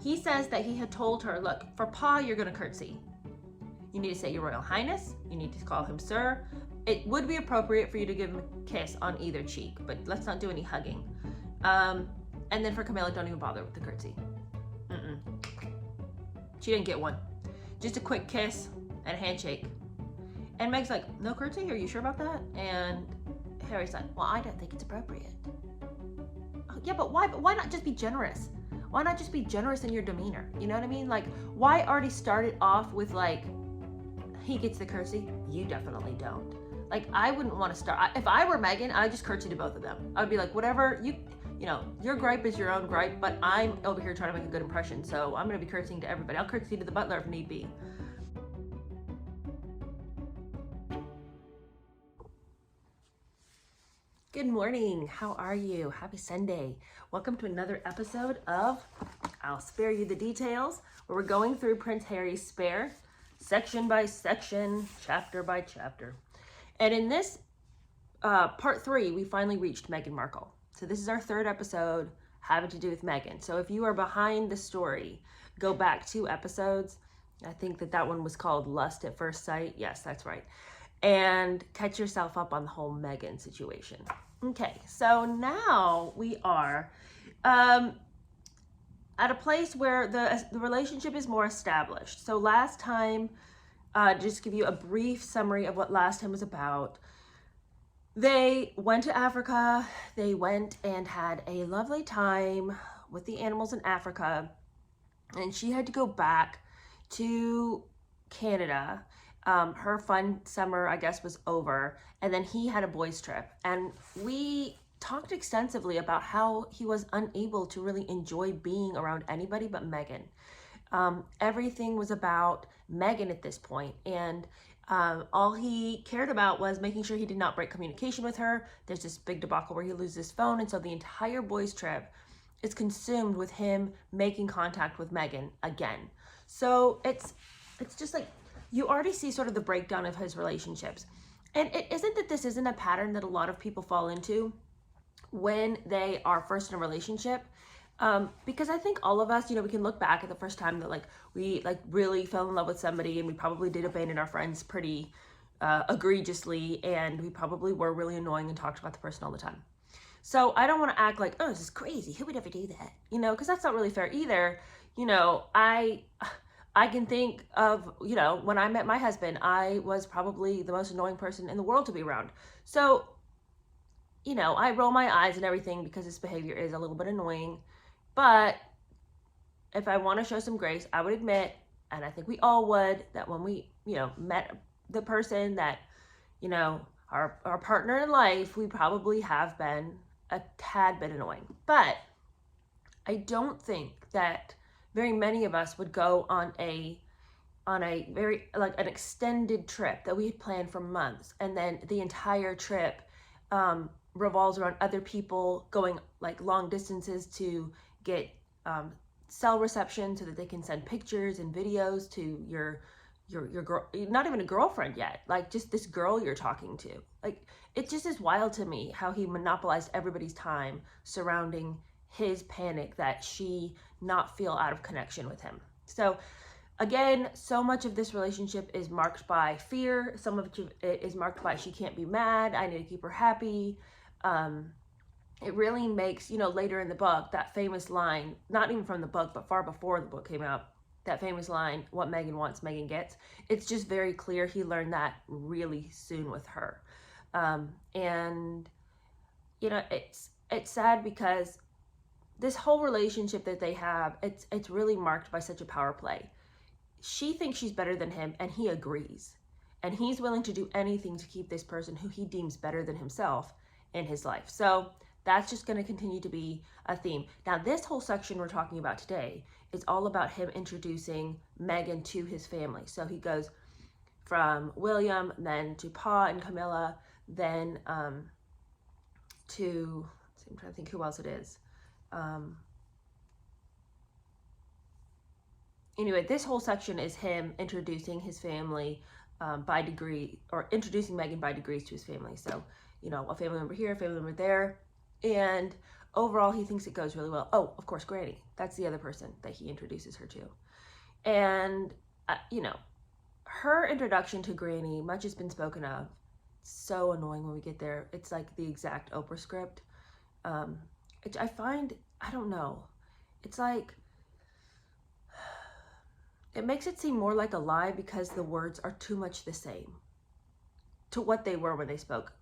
he says that he had told her, look, for Pa, you're going to curtsy. You need to say Your Royal Highness. You need to call him Sir. It would be appropriate for you to give him a kiss on either cheek, but let's not do any hugging. And then for Camilla, don't even bother with the curtsy. She didn't get one. Just a quick kiss and a handshake. And Meg's like, no curtsy? Are you sure about that? And Harry's like, well, I don't think it's appropriate. Oh, yeah, but why? But why not just be generous? Why not just be generous in your demeanor? You know what I mean? Like, why already start it off with like, he gets the curtsy, you definitely don't. Like, I wouldn't want to start. If I were Meghan, I'd just curtsy to both of them. I'd be like, whatever, you know, your gripe is your own gripe, but I'm over here trying to make a good impression, so I'm going to be curtsying to everybody. I'll curtsy to the butler if need be. Good morning. How are you? Happy Sunday. Welcome to another episode of I'll Spare You the Details, where we're going through Prince Harry's Spare, section by section, chapter by chapter. And in this part 3, we finally reached Meghan Markle. So this is our 3rd episode having to do with Meghan. So if you are behind the story, go back 2 episodes. I think that one was called Lust at First Sight. Yes, that's right. And catch yourself up on the whole Meghan situation. Okay, so now we are at a place where the relationship is more established. So last time, just give you a brief summary of what last time was about. They went to Africa. They went and had a lovely time with the animals in Africa. And she had to go back to Canada. Her fun summer, I guess, was over. And then he had a boys' trip. And we talked extensively about how he was unable to really enjoy being around anybody but Meghan. Everything was about Meghan at this point, and all he cared about was making sure he did not break communication with her. There's this big debacle where he loses his phone, and so the entire boys' trip is consumed with him making contact with Meghan again. So it's just like, you already see sort of the breakdown of his relationships. And it isn't that this isn't a pattern that a lot of people fall into when they are first in a relationship. Because I think all of us, you know, we can look back at the first time that we really fell in love with somebody, and we probably did abandon our friends pretty egregiously, and we probably were really annoying and talked about the person all the time. So I don't want to act like, oh, this is crazy, who would ever do that? You know, because that's not really fair either. You know, I can think of, you know, when I met my husband, I was probably the most annoying person in the world to be around. So, you know, I roll my eyes and everything because his behavior is a little bit annoying. But if I want to show some grace, I would admit, and I think we all would, that when we, you know, met the person that, you know, our partner in life, we probably have been a tad bit annoying. But I don't think that very many of us would go on a very, like, an extended trip that we had planned for months, and then the entire trip revolves around other people going like long distances to get cell reception so that they can send pictures and videos to your girl, not even a girlfriend yet, like just this girl you're talking to. Like, it just is wild to me how he monopolized everybody's time surrounding his panic that she not feel out of connection with him. So again, so much of this relationship is marked by fear. Some of it is marked by she can't be mad, I need to keep her happy. It really makes, you know, later in the book, that famous line, not even from the book, but far before the book came out, that famous line, what Meghan wants, Meghan gets. It's just very clear he learned that really soon with her. And, you know, it's sad because this whole relationship that they have, it's really marked by such a power play. She thinks she's better than him, and he agrees. And he's willing to do anything to keep this person who he deems better than himself in his life. So that's just going to continue to be a theme. Now, this whole section we're talking about today is all about him introducing Meghan to his family. So he goes from William, then to Pa and Camilla, then to, I'm trying to think who else it is. Anyway, this whole section is him introducing his family by degree, or introducing Meghan by degrees to his family. So, you know, a family member here, a family member there. And overall, he thinks it goes really well. Oh, of course, Granny. That's the other person that he introduces her to. And, you know, her introduction to Granny, much has been spoken of. So annoying when we get there. It's like the exact Oprah script. I find, I don't know. It's like, it makes it seem more like a lie because the words are too much the same to what they were when they spoke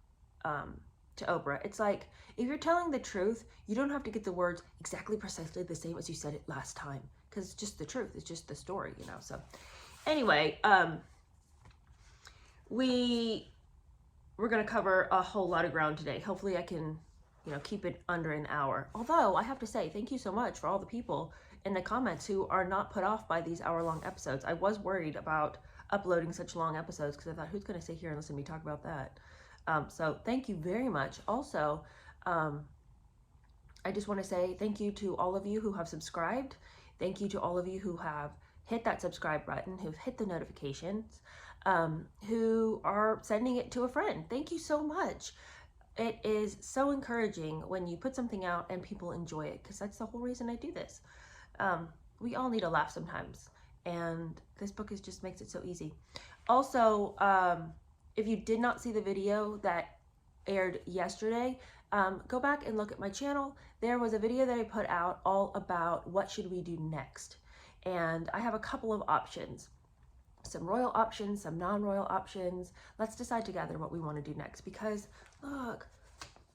to Oprah. It's like, if you're telling the truth, you don't have to get the words exactly precisely the same as you said it last time, because it's just the truth. It's just the story, you know. So anyway, we're going to cover a whole lot of ground today. Hopefully I can, you know, keep it under an hour. Although I have to say, thank you so much for all the people in the comments who are not put off by these hour-long episodes. I was worried about uploading such long episodes because I thought, who's going to sit here and listen to me talk about that? So thank you very much. Also, I just want to say thank you to all of you who have subscribed. Thank you to all of you who have hit that subscribe button, who've hit the notifications, who are sending it to a friend. Thank you so much. It is so encouraging when you put something out and people enjoy it, because that's the whole reason I do this. We all need a laugh sometimes, and this book just makes it so easy. Also, if you did not see the video that aired yesterday, go back and look at my channel. There was a video that I put out all about what should we do next. And I have a couple of options, some royal options, some non-royal options. Let's decide together what we want to do next, because look,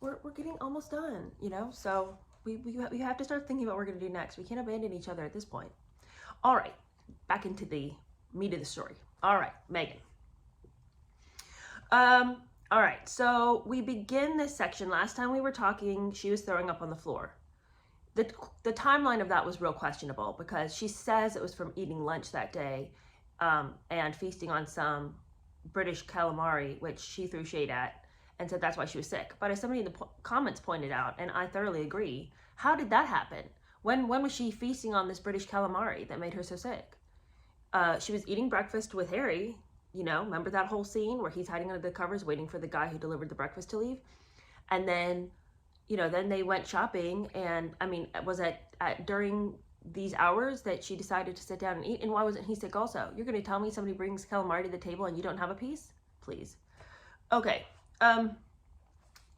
we're getting almost done, you know? So we have to start thinking about what we're going to do next. We can't abandon each other at this point. All right, back into the meat of the story. All right, Meghan. All right, so we begin this section. Last time we were talking, she was throwing up on the floor. The timeline of that was real questionable, because she says it was from eating lunch that day and feasting on some British calamari, which she threw shade at and said that's why she was sick. But as somebody in the comments pointed out, and I thoroughly agree, how did that happen? When was she feasting on this British calamari that made her so sick? She was eating breakfast with Harry. You know, remember that whole scene where he's hiding under the covers waiting for the guy who delivered the breakfast to leave? And then, you know, then they went shopping, and I mean, was it during these hours that she decided to sit down and eat? And why wasn't he sick also? You're going to tell me somebody brings calamari to the table and you don't have a piece? Please. Okay.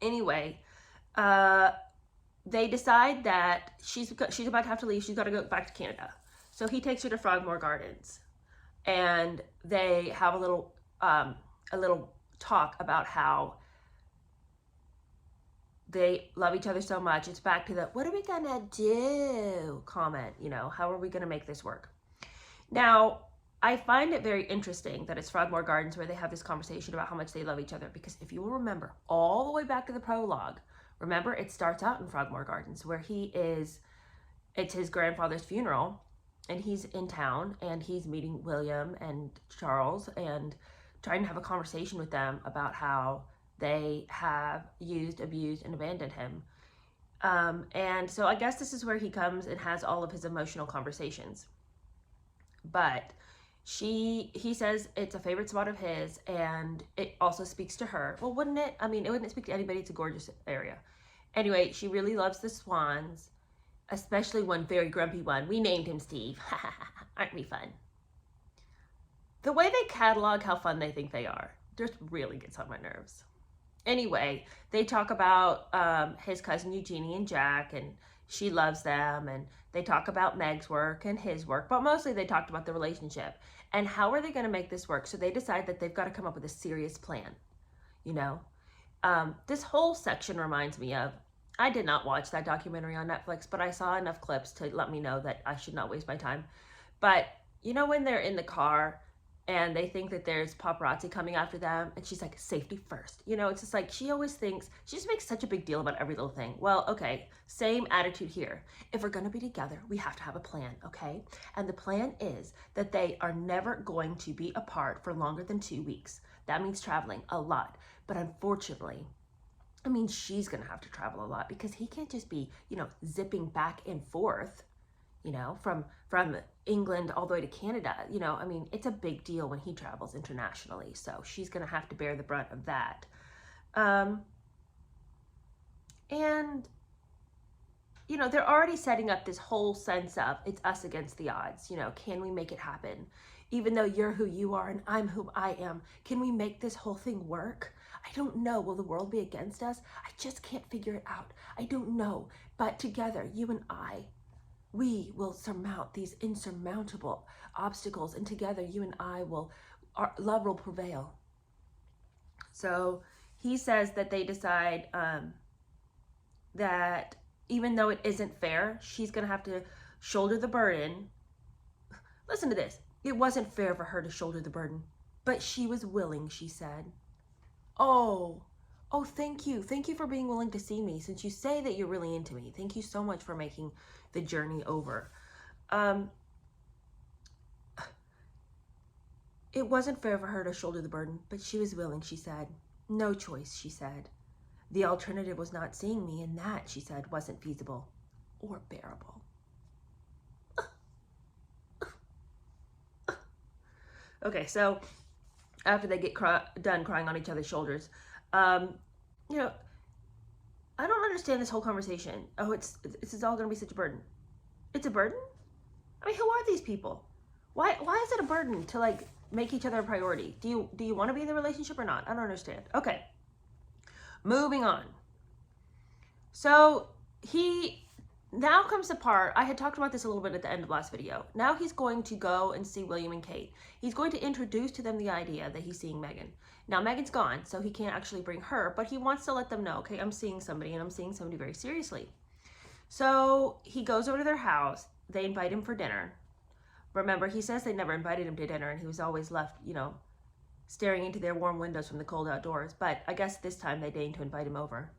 Anyway, they decide that she's about to have to leave. She's got to go back to Canada. So he takes her to Frogmore Gardens, and they have a little talk about how they love each other so much. It's back to the, what are we gonna do comment, you know, how are we gonna make this work? Now, I find it very interesting that it's Frogmore Gardens where they have this conversation about how much they love each other, because if you will remember all the way back to the prologue, remember it starts out in Frogmore Gardens where it's his grandfather's funeral, and he's in town and he's meeting William and Charles and trying to have a conversation with them about how they have used, abused, and abandoned him. And so I guess this is where he comes and has all of his emotional conversations. But he says it's a favorite spot of his, and it also speaks to her. Well, wouldn't it? I mean, it wouldn't speak to anybody. It's a gorgeous area. Anyway, she really loves the swans, especially one very grumpy one. We named him Steve. Aren't we fun? The way they catalog how fun they think they are just really gets on my nerves. Anyway, they talk about his cousin Eugenie and Jack, and she loves them, and they talk about Meg's work and his work, but mostly they talked about the relationship and how are they going to make this work. So they decide that they've got to come up with a serious plan, you know. This whole section reminds me of, I did not watch that documentary on Netflix, but I saw enough clips to let me know that I should not waste my time. But you know, when they're in the car and they think that there's paparazzi coming after them, and she's like, safety first. You know, it's just like, she always thinks, she just makes such a big deal about every little thing. Well, okay, same attitude here. If we're gonna be together, we have to have a plan, okay? And the plan is that they are never going to be apart for longer than 2 weeks. That means traveling a lot. But unfortunately, I mean, she's gonna have to travel a lot, because he can't just be, you know, zipping back and forth, you know, from England all the way to Canada. You know, I mean, it's a big deal when he travels internationally. So she's going to have to bear the brunt of that. And, you you know, they're already setting up this whole sense of it's us against the odds. You know, can we make it happen? Even though you're who you are and I'm who I am, can we make this whole thing work? I don't know. Will the world be against us? I just can't figure it out. I don't know. But together, you and I, we will surmount these insurmountable obstacles, and together you and I will, our love will prevail. So he says that they decide that even though it isn't fair, she's going to have to shoulder the burden. Listen to this. It wasn't fair for her to shoulder the burden, but she was willing, she said. Oh, thank you. Thank you for being willing to see me. Since you say that you're really into me, thank you so much for making the journey over. It wasn't fair for her to shoulder the burden, but she was willing, she said. No choice, she said. The alternative was not seeing me, and that, she said, wasn't feasible or bearable. Okay, so after they get done crying on each other's shoulders, you know, I don't understand this whole conversation. Oh, this is all going to be such a burden. It's a burden? I mean, who are these people? Why is it a burden to, like, make each other a priority? Do you want to be in the relationship or not? I don't understand. Okay. Moving on. So now comes the part, I had talked about this a little bit at the end of last video. Now he's going to go and see William and Kate. He's going to introduce to them the idea that he's seeing Meghan. Now Meghan's gone, so he can't actually bring her, but he wants to let them know, okay, I'm seeing somebody, and I'm seeing somebody very seriously. So he goes over to their house. They invite him for dinner. Remember, he says they never invited him to dinner, and he was always left, you know, staring into their warm windows from the cold outdoors. But I guess this time they deigned to invite him over.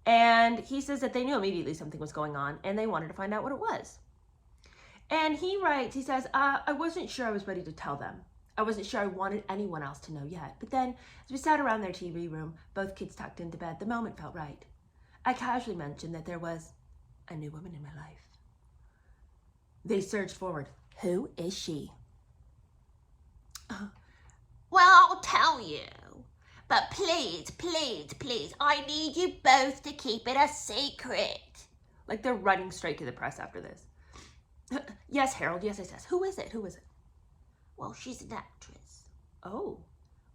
And he says that they knew immediately something was going on, and they wanted to find out what it was. And he writes, he says, I wasn't sure I was ready to tell them. I wasn't sure I wanted anyone else to know yet. But then, as we sat around their TV room, both kids tucked into bed, the moment felt right. I casually mentioned that there was a new woman in my life. They surged forward. Who is she? Well, I'll tell you. But please, please, please, I need you both to keep it a secret. Like they're running straight to the press after this. Yes, Harold, yes, I says. Who is it? Who is it? Well, she's an actress. Oh.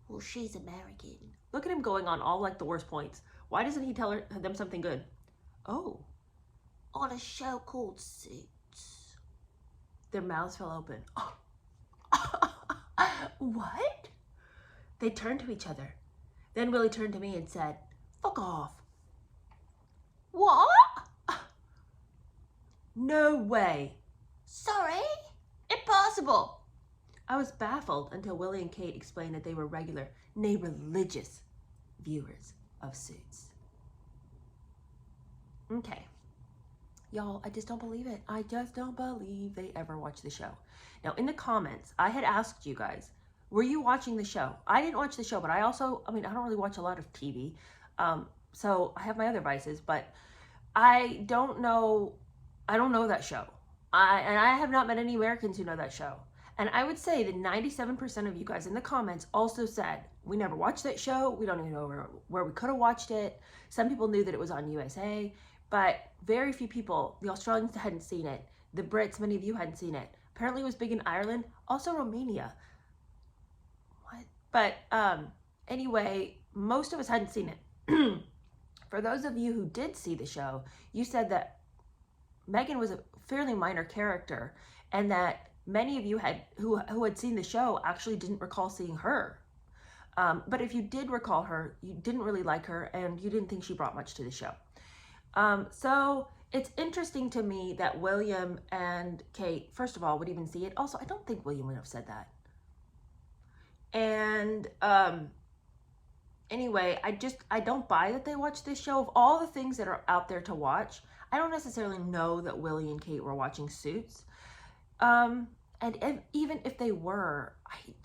Well, she's American. Look at him going on all like the worst points. Why doesn't he tell them something good? Oh. On a show called Suits. Their mouths fell open. What? They turned to each other. Then Willie turned to me and said, fuck off. What? No way. Sorry? Impossible. I was baffled until Willie and Kate explained that they were regular, nay, religious viewers of Suits. Okay. Y'all, I just don't believe it. I just don't believe they ever watch the show. Now, in the comments, I had asked you guys, were you watching the show? I didn't watch the show, but I don't really watch a lot of TV. So I have my other vices, but I don't know that show. And I have not met any Americans who know that show. And I would say that 97% of you guys in the comments also said, we never watched that show. We don't even know where we could have watched it. Some people knew that it was on USA, but very few people, the Australians hadn't seen it. The Brits, many of you hadn't seen it. Apparently it was big in Ireland, also Romania. What? But anyway, most of us hadn't seen it. For those of you who did see the show, you said that Meghan was a fairly minor character, and that many of you who had seen the show actually didn't recall seeing her. But if you did recall her, you didn't really like her, and you didn't think she brought much to the show. So it's interesting to me that William and Kate, first of all, would even see it. Also, I don't think William would have said that. And anyway, I don't buy that they watched this show. Of all the things that are out there to watch, I don't necessarily know that Willie and Kate were watching Suits. And even if they were,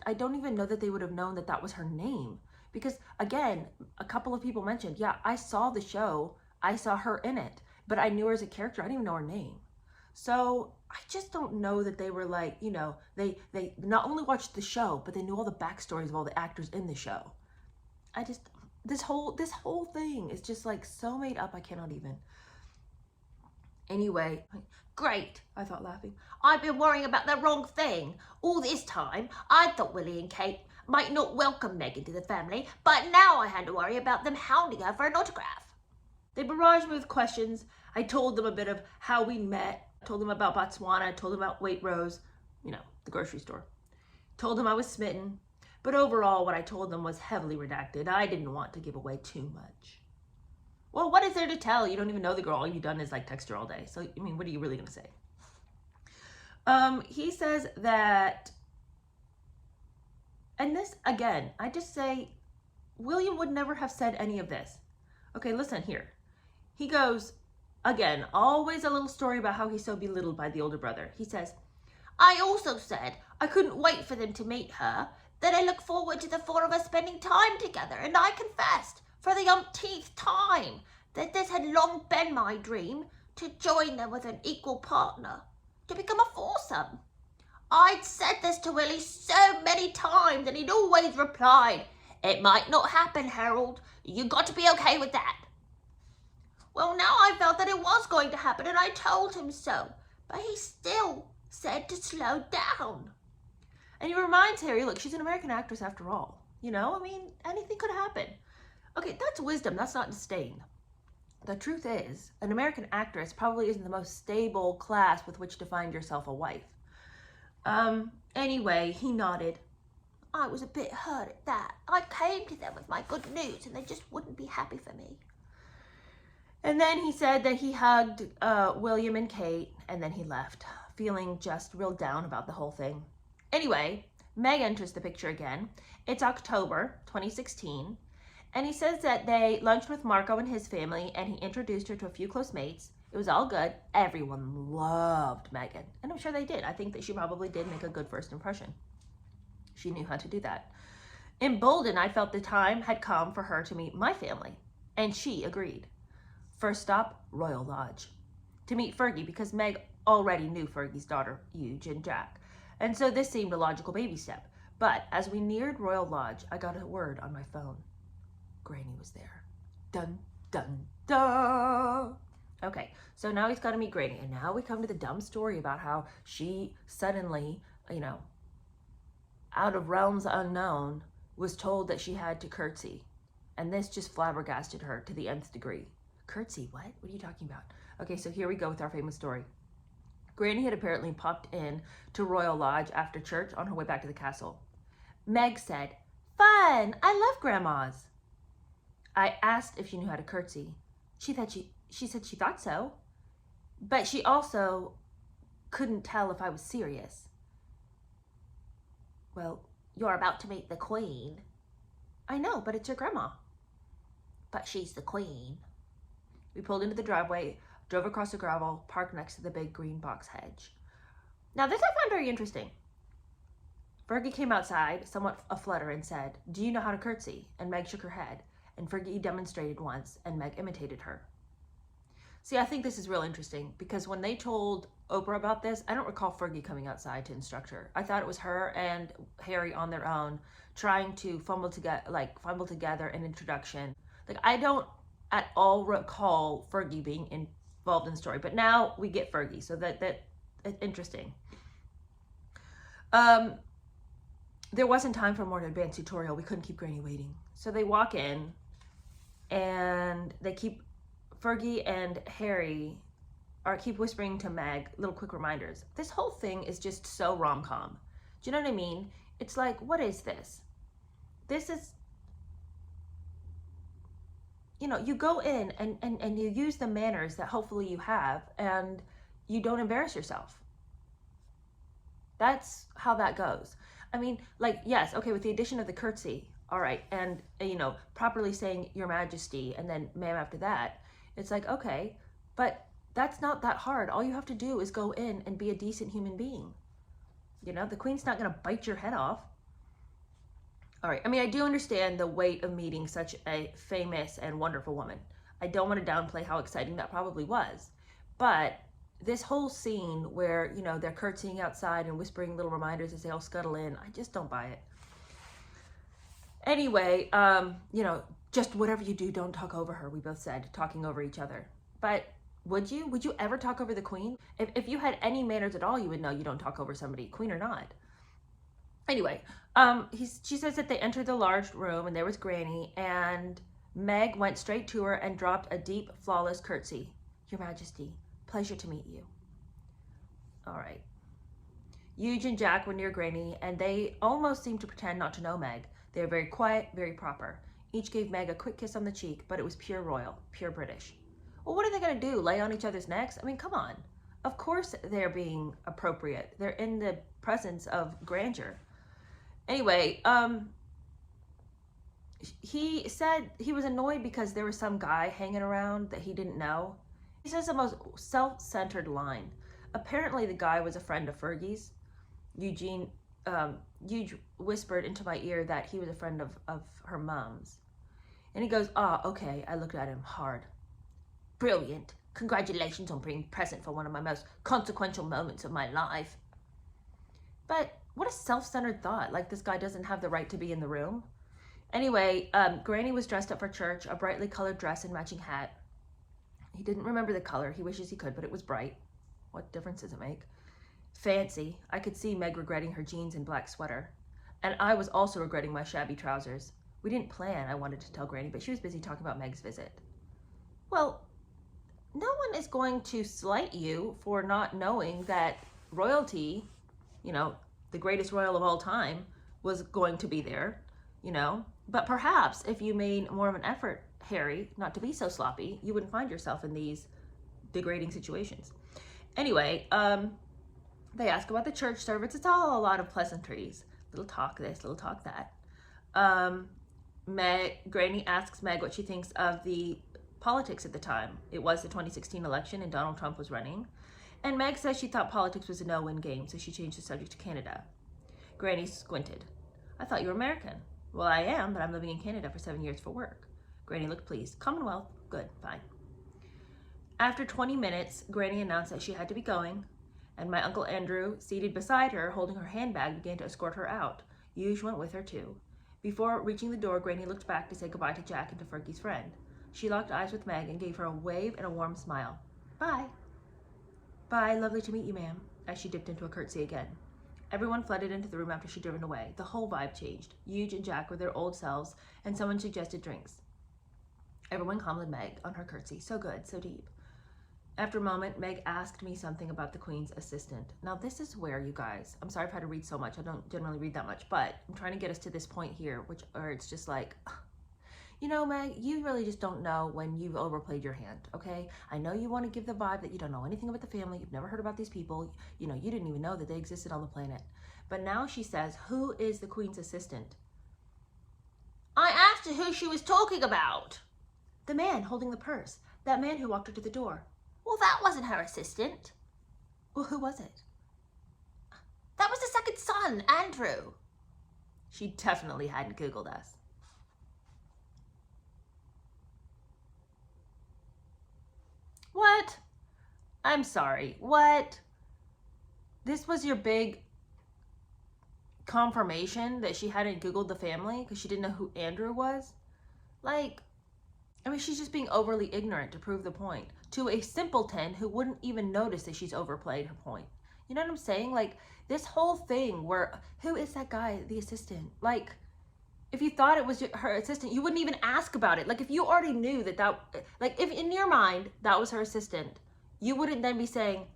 I don't even know that they would have known that that was her name. Because again, a couple of people mentioned, yeah, I saw the show, I saw her in it, but I knew her as a character. I didn't even know her name. So I just don't know that they were like, you know, they not only watched the show, but they knew all the backstories of all the actors in the show. This whole thing is just like so made up, I cannot even. Anyway, great, I thought, laughing. I've been worrying about the wrong thing. All this time, I thought Willie and Kate might not welcome Meghan to the family, but now I had to worry about them hounding her for an autograph. They barraged me with questions. I told them a bit of how we met, told them about Botswana, told them about Waitrose, the grocery store. Told them I was smitten, but overall what I told them was heavily redacted. I didn't want to give away too much. Well, what is there to tell? You don't even know the girl. All you've done is like text her all day. So, what are you really going to say? He says that, and this, again, I just say, William would never have said any of this. Okay, listen here. He goes, again, always a little story about how he's so belittled by the older brother. He says, I also said I couldn't wait for them to meet her, that I look forward to the four of us spending time together, and I confessed, for the umpteenth time, that this had long been my dream, to join them with an equal partner, to become a foursome. I'd said this to Willie so many times, and he'd always replied, it might not happen, Harold. You got to be okay with that. Well, now I felt that it was going to happen, and I told him so, but he still said to slow down. And he reminds Harry, look, she's an American actress after all. Anything could happen. Okay, that's wisdom, that's not disdain. The truth is, an American actress probably isn't the most stable class with which to find yourself a wife. Anyway, he nodded. I was a bit hurt at that. I came to them with my good news and they just wouldn't be happy for me. And then he said that he hugged William and Kate, and then he left, feeling just real down about the whole thing. Anyway, Meg enters the picture again. It's October 2016, and he says that they lunched with Marco and his family, and he introduced her to a few close mates. It was all good. Everyone loved Meghan, and I'm sure they did. I think that she probably did make a good first impression. She knew how to do that. Emboldened, I felt the time had come for her to meet my family, and she agreed. First stop, Royal Lodge, to meet Fergie, because Meg already knew Fergie's daughter, Huge, and Jack, and so this seemed a logical baby step. But as we neared Royal Lodge, I got a word on my phone. Granny was there. Dun, dun, dun. Okay, so now he's got to meet Granny, and now we come to the dumb story about how she suddenly, out of realms unknown, was told that she had to curtsy, and this just flabbergasted her to the nth degree. Curtsy, what? What are you talking about? Okay, so here we go with our famous story. Granny had apparently popped in to Royal Lodge after church on her way back to the castle. Meg said, fun, I love grandmas. I asked if she knew how to curtsy. She said she thought so, but she also couldn't tell if I was serious. Well, you're about to meet the Queen. I know, but it's your grandma. But she's the Queen. We pulled into the driveway, drove across the gravel, parked next to the big green box hedge. Now this I found very interesting. Fergie came outside, somewhat aflutter, and said, do you know how to curtsy? And Meg shook her head, and Fergie demonstrated once, and Meg imitated her. See, I think this is real interesting, because when they told Oprah about this, I don't recall Fergie coming outside to instruct her. I thought it was her and Harry on their own, trying to fumble together an introduction. I don't at all recall Fergie being involved in the story, but now we get Fergie, so that's interesting. There wasn't time for more advanced tutorial. We couldn't keep Granny waiting. So they walk in, and they keep Fergie and Harry keep whispering to Meg little quick reminders. This whole thing is just so rom-com. Do you know what I mean? It's like, what is this? This is, you go in and you use the manners that hopefully you have, and you don't embarrass yourself. That's how that goes. Yes, okay, with the addition of the curtsy, all right, and, properly saying Your Majesty and then ma'am after that, it's like, okay, but that's not that hard. All you have to do is go in and be a decent human being. The Queen's not going to bite your head off. All right, I do understand the weight of meeting such a famous and wonderful woman. I don't want to downplay how exciting that probably was. But this whole scene where, they're curtsying outside and whispering little reminders as they all scuttle in, I just don't buy it. Anyway, just whatever you do, don't talk over her, we both said, talking over each other. But Would you? Would you ever talk over the queen? If you had any manners at all, you would know you don't talk over somebody, queen or not. Anyway, she says that they entered the large room and there was Granny, and Meg went straight to her and dropped a deep, flawless curtsy. Your Majesty, pleasure to meet you. All right. Huge and Jack were near Granny, and they almost seemed to pretend not to know Meg. They were very quiet, very proper. Each gave Meg a quick kiss on the cheek, but it was pure royal, pure British. Well, what are they going to do? Lay on each other's necks? I mean, come on. Of course they're being appropriate. They're in the presence of grandeur. Anyway, he said he was annoyed because there was some guy hanging around that he didn't know. He says the most self-centered line. Apparently the guy was a friend of Fergie's. Eugene whispered into my ear that he was a friend of her mom's. And he goes, okay. I looked at him hard. Brilliant. Congratulations on being present for one of my most consequential moments of my life. But what a self-centered thought. Like, this guy doesn't have the right to be in the room. Anyway, Granny was dressed up for church, a brightly colored dress and matching hat. He didn't remember the color. He wishes he could, but it was bright. What difference does it make? Fancy. I could see Meg regretting her jeans and black sweater. And I was also regretting my shabby trousers. We didn't plan, I wanted to tell Granny, but she was busy talking about Meg's visit. Well, no one is going to slight you for not knowing that royalty, you know, the greatest royal of all time, was going to be there, you know. But perhaps if you made more of an effort, Harry, not to be so sloppy, you wouldn't find yourself in these degrading situations. Anyway, they ask about the church service. It's all a lot of pleasantries. Little talk this, little talk that. Granny asks Meg what she thinks of the politics at the time. It was the 2016 election and Donald Trump was running. And Meg says she thought politics was a no-win game, so she changed the subject to Canada. Granny squinted. I thought you were American. Well, I am, but I'm living in Canada for 7 years for work. Granny looked pleased. Commonwealth. Good, fine. After 20 minutes, Granny announced that she had to be going, and my Uncle Andrew, seated beside her, holding her handbag, began to escort her out. Huge went with her, too. Before reaching the door, Granny looked back to say goodbye to Jack and to Fergie's friend. She locked eyes with Meg and gave her a wave and a warm smile. Bye. Bye, lovely to meet you, ma'am, as she dipped into a curtsy again. Everyone flooded into the room after she'd driven away. The whole vibe changed. Huge and Jack were their old selves, and someone suggested drinks. Everyone complimented Meg on her curtsy. So good, so deep. After a moment, Meg asked me something about the Queen's assistant. Now, this is where, you guys, I'm sorry I've had to read so much. I don't generally read that much, but I'm trying to get us to this point here, where it's just like, you know, Meg, you really just don't know when you've overplayed your hand, okay? I know you want to give the vibe that you don't know anything about the family. You've never heard about these people. You know, you didn't even know that they existed on the planet. But now she says, who is the Queen's assistant? I asked her who she was talking about. The man holding the purse. That man who walked her to the door. Well, that wasn't her assistant. Well, who was it? That was the second son, Andrew. She definitely hadn't Googled us. What? I'm sorry. What? This was your big confirmation that she hadn't Googled the family because she didn't know who Andrew was? Like, I mean, she's just being overly ignorant to prove the point to a simpleton who wouldn't even notice that she's overplayed her point. You know what I'm saying? Like, this whole thing where, who is that guy, the assistant? Like, if you thought it was her assistant, you wouldn't even ask about it. Like, if you already knew like, if in your mind that was her assistant, you wouldn't then be saying,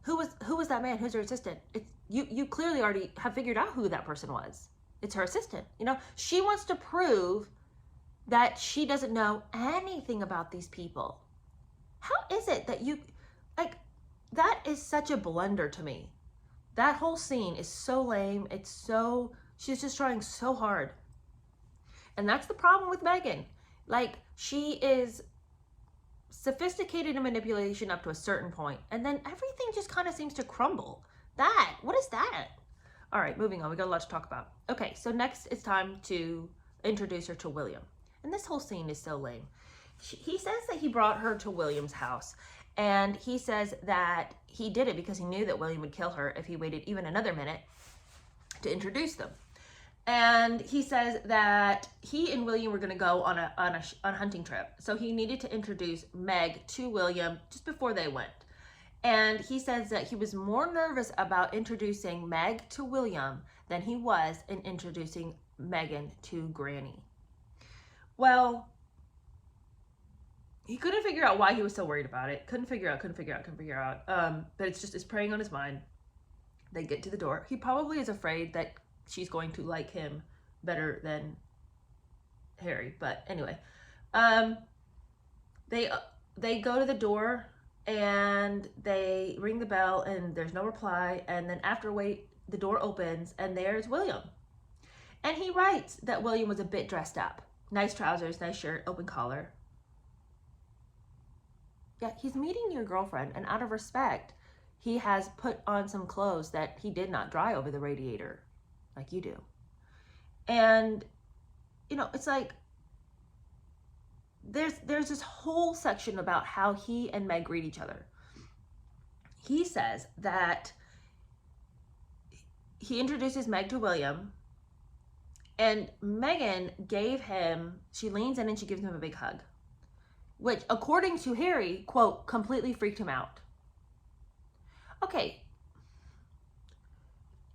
who was that man? Who's her assistant? You clearly already have figured out who that person was. It's her assistant. You know, she wants to prove that she doesn't know anything about these people. How is it that that is such a blunder to me. That whole scene is so lame. She's just trying so hard. And that's the problem with Meghan. Like, she is sophisticated in manipulation up to a certain point, and then everything just kind of seems to crumble. What is that? All right, moving on. We got a lot to talk about. Okay, so next it's time to introduce her to William. And this whole scene is so lame. He says that he brought her to William's house, and he says that he did it because he knew that William would kill her if he waited even another minute to introduce them. And he says that he and William were going to go on a hunting trip. So he needed to introduce Meg to William just before they went. And he says that he was more nervous about introducing Meg to William than he was in introducing Meghan to Granny. Well, he couldn't figure out why he was so worried about it. Couldn't figure out. But it's preying on his mind. They get to the door. He probably is afraid that she's going to like him better than Harry. But anyway, they go to the door and they ring the bell and there's no reply. And then after wait, the door opens and there's William. And he writes that William was a bit dressed up. Nice trousers, nice shirt, open collar. Yeah, he's meeting your girlfriend, and out of respect, he has put on some clothes that he did not dry over the radiator, like you do. And, you know, it's like, there's this whole section about how he and Meg greet each other. He says that he introduces Meg to William, and Meghan she leans in and she gives him a big hug, which, according to Harry, quote, completely freaked him out. Okay.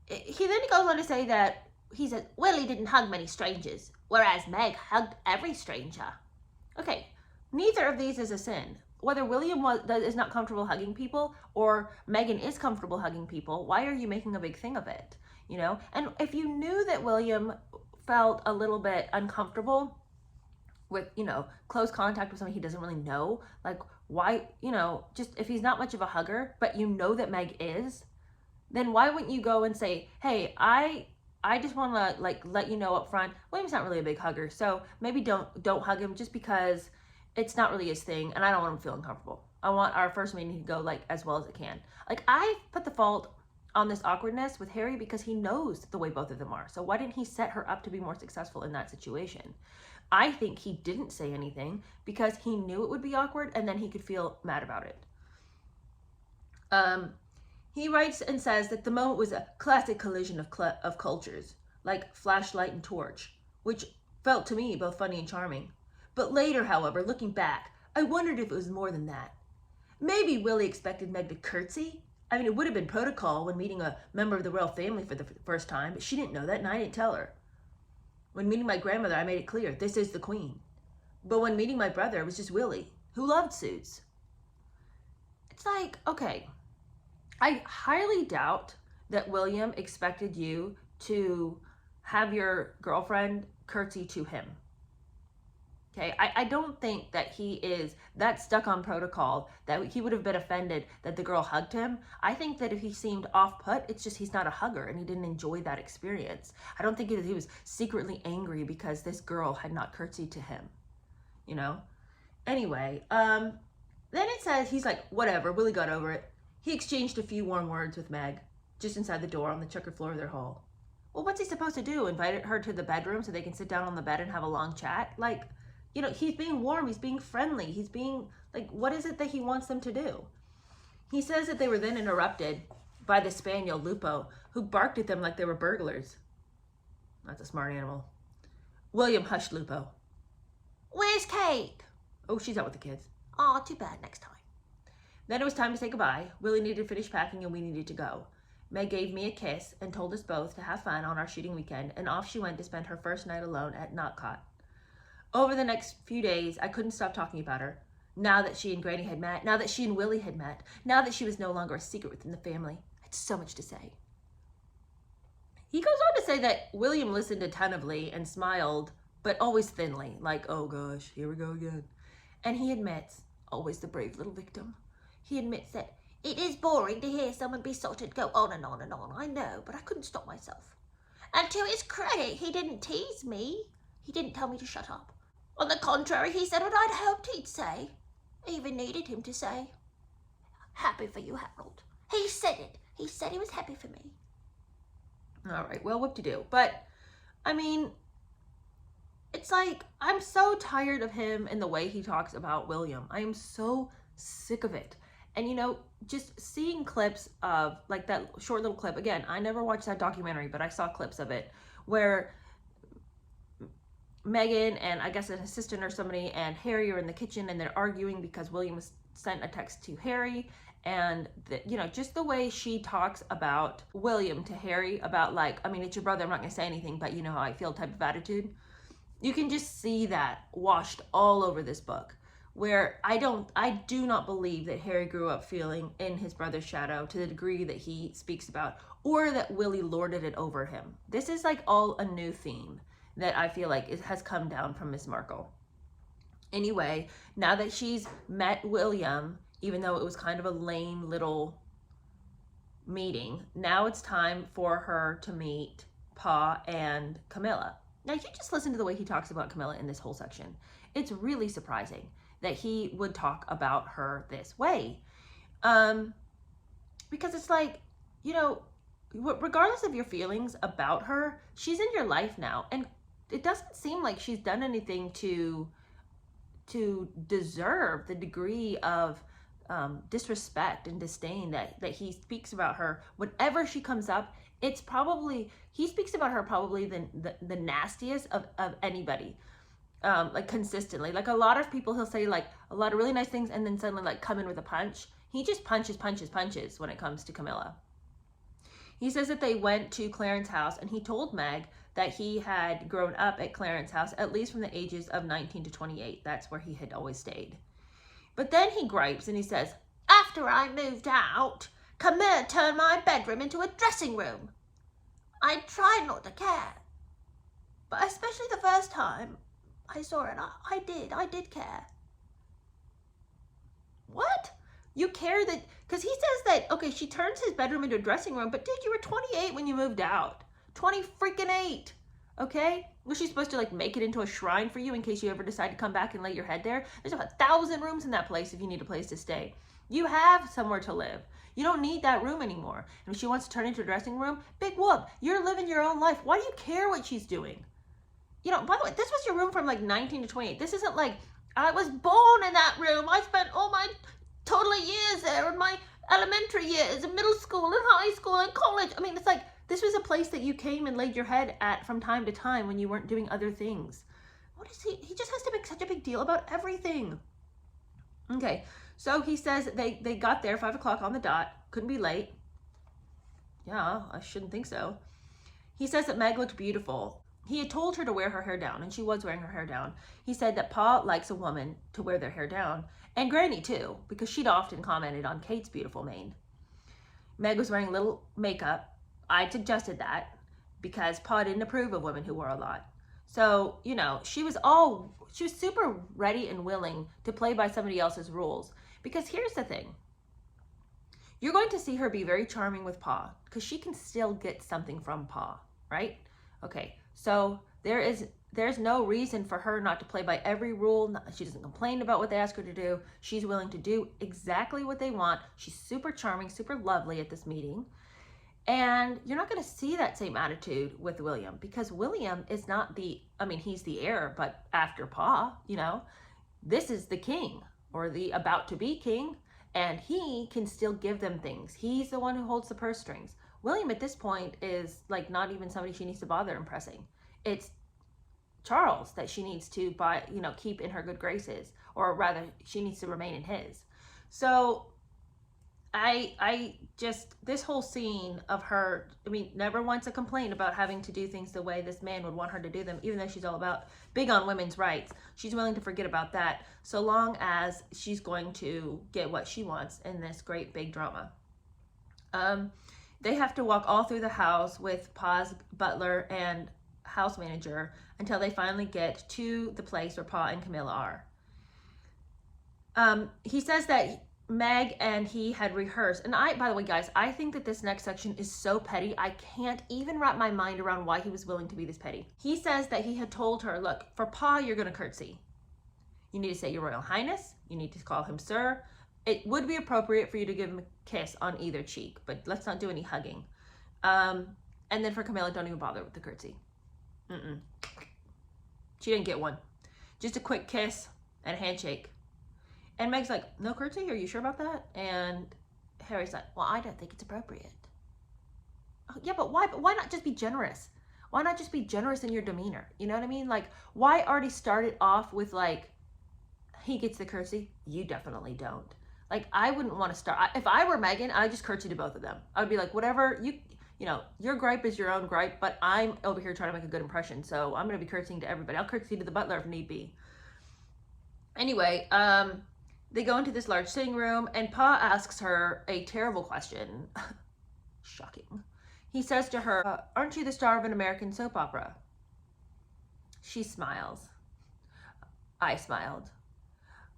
He then goes on to say that he said, Willie didn't hug many strangers, whereas Meg hugged every stranger. Okay, neither of these is a sin. Whether William is not comfortable hugging people or Meghan is comfortable hugging people, why are you making a big thing of it? You know, and if you knew that William felt a little bit uncomfortable with, you know, close contact with somebody he doesn't really know, like, why, you know, just if he's not much of a hugger, but you know that Meg is, then why wouldn't you go and say, hey, I just want to, like, let you know up front, William's not really a big hugger, so maybe don't hug him, just because it's not really his thing and I don't want him to feel uncomfortable. I want our first meeting to go, like, as well as it can. Like, I put the fault on this awkwardness with Harry because he knows the way both of them are. So why didn't he set her up to be more successful in that situation? I think he didn't say anything because he knew it would be awkward and then he could feel mad about it. He writes and says that the moment was a classic collision of cultures, like flashlight and torch, which felt to me both funny and charming. But later, however, looking back, I wondered if it was more than that. Maybe Willie expected Meg to curtsy. I mean, it would have been protocol when meeting a member of the royal family for the first time, but she didn't know that and I didn't tell her. When meeting my grandmother, I made it clear, this is the queen. But when meeting my brother, it was just Willie, who loved suits. It's like, okay, I highly doubt that William expected you to have your girlfriend curtsy to him. Okay, I don't think that he is that stuck on protocol that he would have been offended that the girl hugged him. I think that if he seemed off-put, it's just he's not a hugger and he didn't enjoy that experience. I don't think he was secretly angry because this girl had not curtsied to him, you know? Anyway, then it says, he's like, whatever, Willie got over it. He exchanged a few warm words with Meg, just inside the door on the checkered floor of their hall. Well, what's he supposed to do? Invite her to the bedroom so they can sit down on the bed and have a long chat? Like, you know, he's being warm, he's being friendly, he's being, like, what is it that he wants them to do? He says that they were then interrupted by the spaniel, Lupo, who barked at them like they were burglars. That's a smart animal. William hushed Lupo. Where's Kate? Oh, she's out with the kids. Aw, too bad, next time. Then it was time to say goodbye. Willie needed to finish packing and we needed to go. Meg gave me a kiss and told us both to have fun on our shooting weekend, and off she went to spend her first night alone at Knotcott. Over the next few days, I couldn't stop talking about her. Now that she and Granny had met, now that she and Willie had met, now that she was no longer a secret within the family, I had so much to say. He goes on to say that William listened attentively and smiled, but always thinly, like, oh gosh, here we go again. And he admits, always the brave little victim, he admits that it is boring to hear someone besotted go on and on and on, I know, but I couldn't stop myself. And to his credit, he didn't tease me. He didn't tell me to shut up. On the contrary, he said what I'd hoped he'd say. I even needed him to say. Happy for you, Harold. He said it. He said he was happy for me. All right, well, what to do? But, I mean, it's like, I'm so tired of him and the way he talks about William. I am so sick of it. And, you know, just seeing clips of like that short little clip. Again, I never watched that documentary, but I saw clips of it where Meghan and I guess an assistant or somebody and Harry are in the kitchen and they're arguing because William sent a text to Harry, and just the way she talks about William to Harry about like, I mean, it's your brother, I'm not gonna say anything, but you know how I feel type of attitude. You can just see that washed all over this book, where I do not believe that Harry grew up feeling in his brother's shadow to the degree that he speaks about, or that Willie lorded it over him. This is like all a new theme that I feel like it has come down from Miss Markle. Anyway, now that she's met William, even though it was kind of a lame little meeting, now it's time for her to meet Pa and Camilla. Now, you just listen to the way he talks about Camilla in this whole section. It's really surprising that he would talk about her this way. Because it's like, regardless of your feelings about her, she's in your life now. And it doesn't seem like she's done anything to deserve the degree of disrespect and disdain that he speaks about her. Whenever she comes up, it's probably, he speaks about her probably the nastiest of anybody, like consistently. Like a lot of people, he'll say like a lot of really nice things and then suddenly like come in with a punch. He just punches when it comes to Camilla. He says that they went to Clarence's house and he told Meg that he had grown up at Clarence's house at least from the ages of 19 to 28. That's where he had always stayed. But then he gripes and he says, after I moved out, Camilla turned my bedroom into a dressing room. I tried not to care, but especially the first time I saw it, I did care. What? You care that, because he says that, okay, she turns his bedroom into a dressing room, but dude, you were 28 when you moved out. 20 freaking 8, okay? Was she supposed to like make it into a shrine for you in case you ever decide to come back and lay your head there? There's about 1,000 rooms in that place if you need a place to stay. You have somewhere to live. You don't need that room anymore. And if she wants to turn it into a dressing room, big whoop. You're living your own life. Why do you care what she's doing? By the way, this was your room from like 19 to 28. This isn't like, I was born in that room. I spent all my toddler years there, and my elementary years, and middle school, and high school, and college. I mean, it's like, this was a place that you came and laid your head at from time to time when you weren't doing other things. What is he? He just has to make such a big deal about everything. Okay, so he says they got there 5 o'clock on the dot. Couldn't be late. Yeah, I shouldn't think so. He says that Meg looked beautiful. He had told her to wear her hair down, and she was wearing her hair down. He said that Pa likes a woman to wear their hair down, and Granny too, because she'd often commented on Kate's beautiful mane. Meg was wearing little makeup. I suggested that because Pa didn't approve of women who wore a lot. So, she was super ready and willing to play by somebody else's rules. Because here's the thing. You're going to see her be very charming with Pa because she can still get something from Pa, right? Okay, so there's no reason for her not to play by every rule. She doesn't complain about what they ask her to do. She's willing to do exactly what they want. She's super charming, super lovely at this meeting. And you're not going to see that same attitude with William, because William is not he's the heir, but after Pa, this is the king or the about to be king, and he can still give them things. He's the one who holds the purse strings. William at this point is like not even somebody she needs to bother impressing. It's Charles that she needs to keep in her good graces, or rather she needs to remain in his. So I just, this whole scene of her, never once a complaint about having to do things the way this man would want her to do them, even though she's all about big on women's rights. She's willing to forget about that so long as she's going to get what she wants in this great big drama. They have to walk all through the house with Pa's butler and house manager until they finally get to the place where Pa and Camilla are. He says that Meg and he had rehearsed. And by the way, guys, I think that this next section is so petty. I can't even wrap my mind around why he was willing to be this petty. He says that he had told her, look, for Pa, you're going to curtsy. You need to say Your Royal Highness. You need to call him Sir. It would be appropriate for you to give him a kiss on either cheek, but let's not do any hugging. And then for Camilla, don't even bother with the curtsy. She didn't get one. Just a quick kiss and a handshake. And Meg's like, no curtsy? Are you sure about that? And Harry's like, well, I don't think it's appropriate. Oh, yeah, but why? But why not just be generous? Why not just be generous in your demeanor? You know what I mean? Like, why already start it off with like, he gets the curtsy, you definitely don't. Like, I wouldn't want to start. If I were Meghan, I'd just curtsy to both of them. I would be like, whatever, you know, your gripe is your own gripe, but I'm over here trying to make a good impression, so I'm going to be curtsying to everybody. I'll curtsy to the butler if need be. Anyway, they go into this large sitting room, and Pa asks her a terrible question. Shocking. He says to her, aren't you the star of an American soap opera? She smiles. I smiled.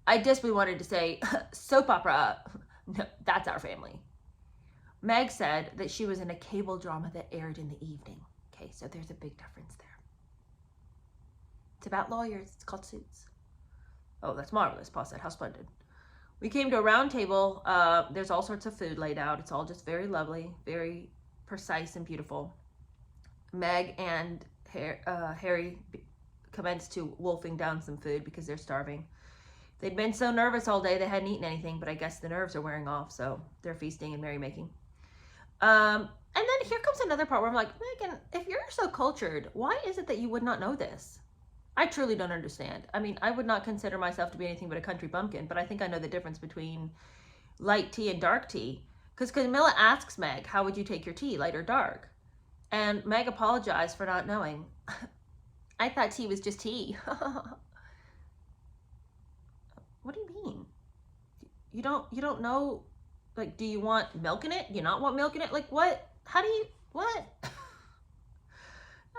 I desperately wanted to say, soap opera, no, that's our family. Meg said that she was in a cable drama that aired in the evening. Okay, so there's a big difference there. It's about lawyers. It's called Suits. Oh, that's marvelous, Pa said. How splendid. We came to a round table. There's all sorts of food laid out. It's all just very lovely, very precise and beautiful. Meg and Harry commenced to wolfing down some food because they're starving. They'd been so nervous all day they hadn't eaten anything, but I guess the nerves are wearing off, so they're feasting and merrymaking. And then here comes another part where I'm like, Meghan, if you're so cultured, why is it that you would not know this? I truly don't understand. I mean, I would not consider myself to be anything but a country bumpkin, but I think I know the difference between light tea and dark tea. Because Camilla asks Meg, how would you take your tea, light or dark? And Meg apologized for not knowing. I thought tea was just tea. What do you mean? You don't know, like, do you want milk in it? Do you not want milk in it? Like, what? How do you, what?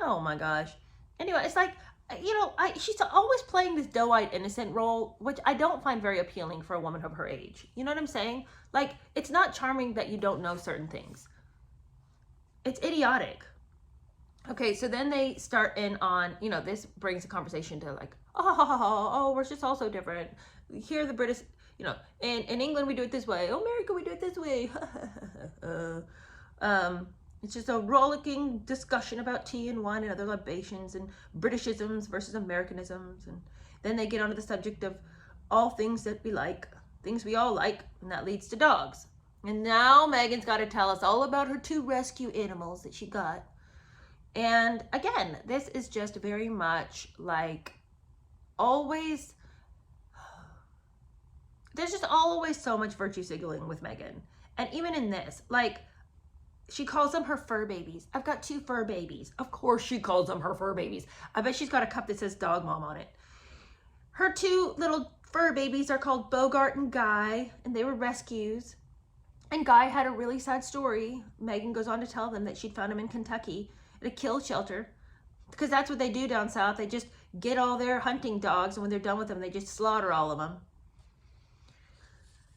Oh my gosh. Anyway, it's like, you know, she's always playing this doe-eyed innocent role, which I don't find very appealing for a woman of her age. You know what I'm saying? Like, it's not charming that you don't know certain things. It's idiotic. Okay, so then they start in on, you know, this brings the conversation to like, oh, we're just all so different. Here the British, you know, in England we do it this way. Oh, America, we do it this way. It's just a rollicking discussion about tea and wine and other libations and Britishisms versus Americanisms. And then they get onto the subject of all things that we like, things we all like, and that leads to dogs. And now Meghan's got to tell us all about her 2 rescue animals that she got. And again, this is just very much like always, there's just always so much virtue signaling with Meghan. And even in this, like, she calls them her fur babies. I've got 2 fur babies. Of course she calls them her fur babies. I bet she's got a cup that says Dog Mom on it. Her 2 little fur babies are called Bogart and Guy, and they were rescues. And Guy had a really sad story. Meghan goes on to tell them that she'd found him in Kentucky at a kill shelter, because that's what they do down south. They just get all their hunting dogs, and when they're done with them, they just slaughter all of them.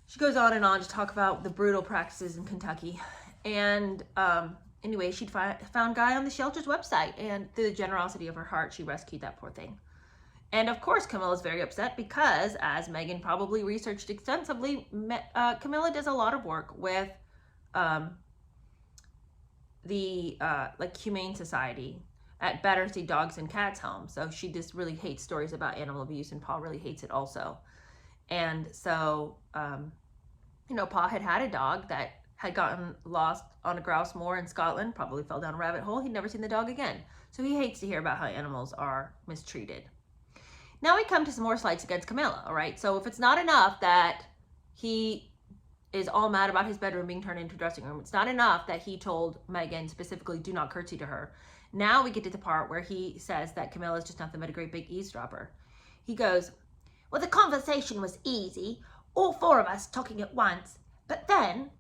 She goes on to talk about the brutal practices in Kentucky. And anyway, she'd found Guy on the shelter's website, and through the generosity of her heart, she rescued that poor thing. And of course, Camilla's very upset because, as Meghan probably researched extensively, Camilla does a lot of work with the like Humane Society at Battersea Dogs and Cats Home. So she just really hates stories about animal abuse, and Pa really hates it also. And so, you know, Pa had a dog that had gotten lost on a grouse moor in Scotland, probably fell down a rabbit hole. He'd never seen the dog again. So he hates to hear about how animals are mistreated. Now we come to some more slights against Camilla, all right? So if it's not enough that he is all mad about his bedroom being turned into a dressing room, it's not enough that he told Meghan specifically, do not curtsy to her. Now we get to the part where he says that Camilla is just nothing but a great big eavesdropper. He goes, well, the conversation was easy, all 4 of us talking at once, but then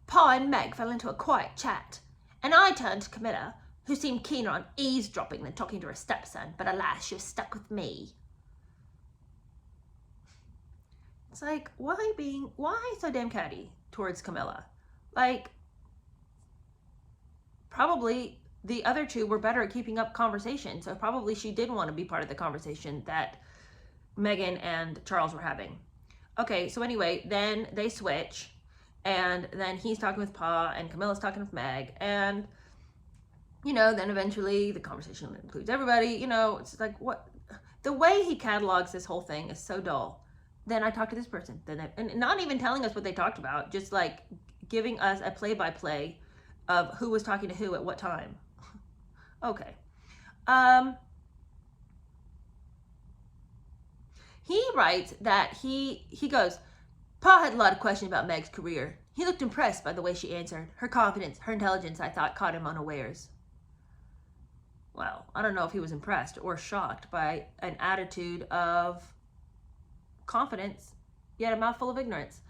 Pa and Meg fell into a quiet chat, and I turned to Camilla, who seemed keener on eavesdropping than talking to her stepson, but alas, she was stuck with me. It's like, why so damn catty towards Camilla? Like, probably the other 2 were better at keeping up conversation, so probably she did want to be part of the conversation that Meghan and Charles were having. Okay, so anyway, then they switch, and then he's talking with Pa, and Camilla's talking with Meg, and, you know, then eventually the conversation includes everybody. You know, it's like, what? The way he catalogs this whole thing is so dull. then I talked to this person. And not even telling us what they talked about, just like giving us a play-by-play of who was talking to who at what time. Okay. He writes that he goes, Pa had a lot of questions about Meg's career. He looked impressed by the way she answered. Her confidence, her intelligence, I thought, caught him unawares. Well, I don't know if he was impressed or shocked by an attitude of confidence, yet a mouthful of ignorance.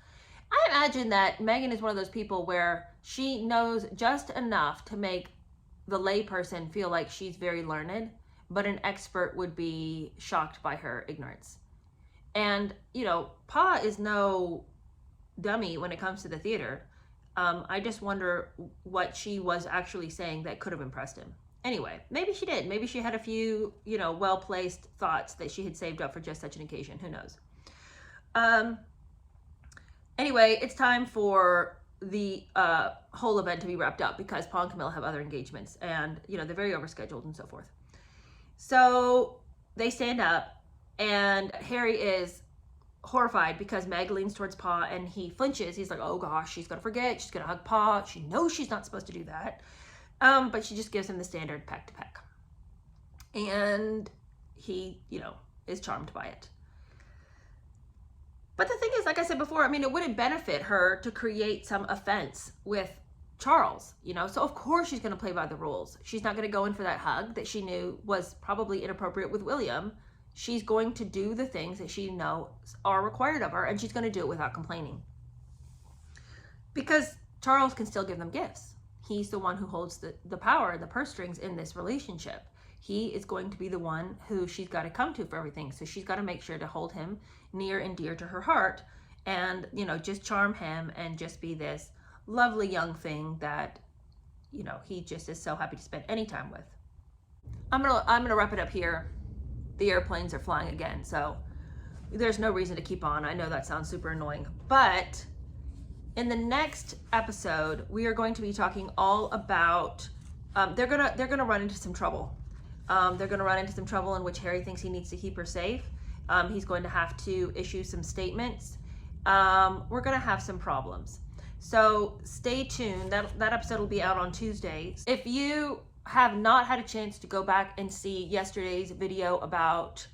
I imagine that Meghan is one of those people where she knows just enough to make the layperson feel like she's very learned, but an expert would be shocked by her ignorance. And, you know, Pa is no dummy when it comes to the theater. I just wonder what she was actually saying that could have impressed him. Anyway, maybe she did. Maybe she had a few, you know, well-placed thoughts that she had saved up for just such an occasion. Who knows? Anyway, it's time for the whole event to be wrapped up because Pa and Camilla have other engagements and, you know, they're very overscheduled and so forth. So they stand up and Harry is horrified because Meg leans towards Pa and he flinches. He's like, oh gosh, she's gonna forget. She's gonna hug Pa. She knows she's not supposed to do that. But she just gives him the standard peck to peck. And he, you know, is charmed by it. But the thing is, like I said before, I mean, it wouldn't benefit her to create some offense with Charles, you know? So of course she's going to play by the rules. She's not going to go in for that hug that she knew was probably inappropriate with William. She's going to do the things that she knows are required of her, and she's going to do it without complaining. Because Charles can still give them gifts. He's the one who holds the power, the purse strings in this relationship. He is going to be the one who she's got to come to for everything. So she's got to make sure to hold him near and dear to her heart and, you know, just charm him and just be this lovely young thing that, you know, he just is so happy to spend any time with. I'm gonna wrap it up here. The airplanes are flying again, so there's no reason to keep on. I know that sounds super annoying, but in the next episode, we are going to be talking all about, they're gonna run into some trouble. They're gonna run into some trouble in which Harry thinks he needs to keep her safe. He's going to have to issue some statements. We're gonna have some problems. So stay tuned. That episode will be out on Tuesday. If you have not had a chance to go back and see yesterday's video about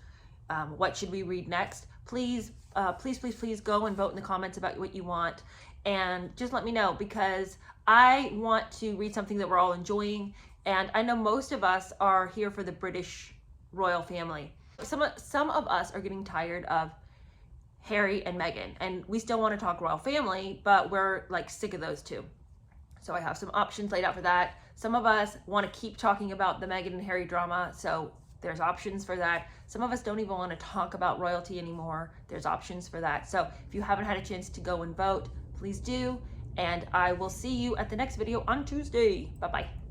what should we read next, please go and vote in the comments about what you want. And just let me know, because I want to read something that we're all enjoying. And I know most of us are here for the British royal family. Some of us are getting tired of Harry and Meghan, and we still want to talk royal family, but we're like sick of those two. So I have some options laid out for that. Some of us want to keep talking about the Meghan and Harry drama, so there's options for that. Some of us don't even want to talk about royalty anymore. There's options for that. So if you haven't had a chance to go and vote, please do. And I will see you at the next video on Tuesday. Bye-bye.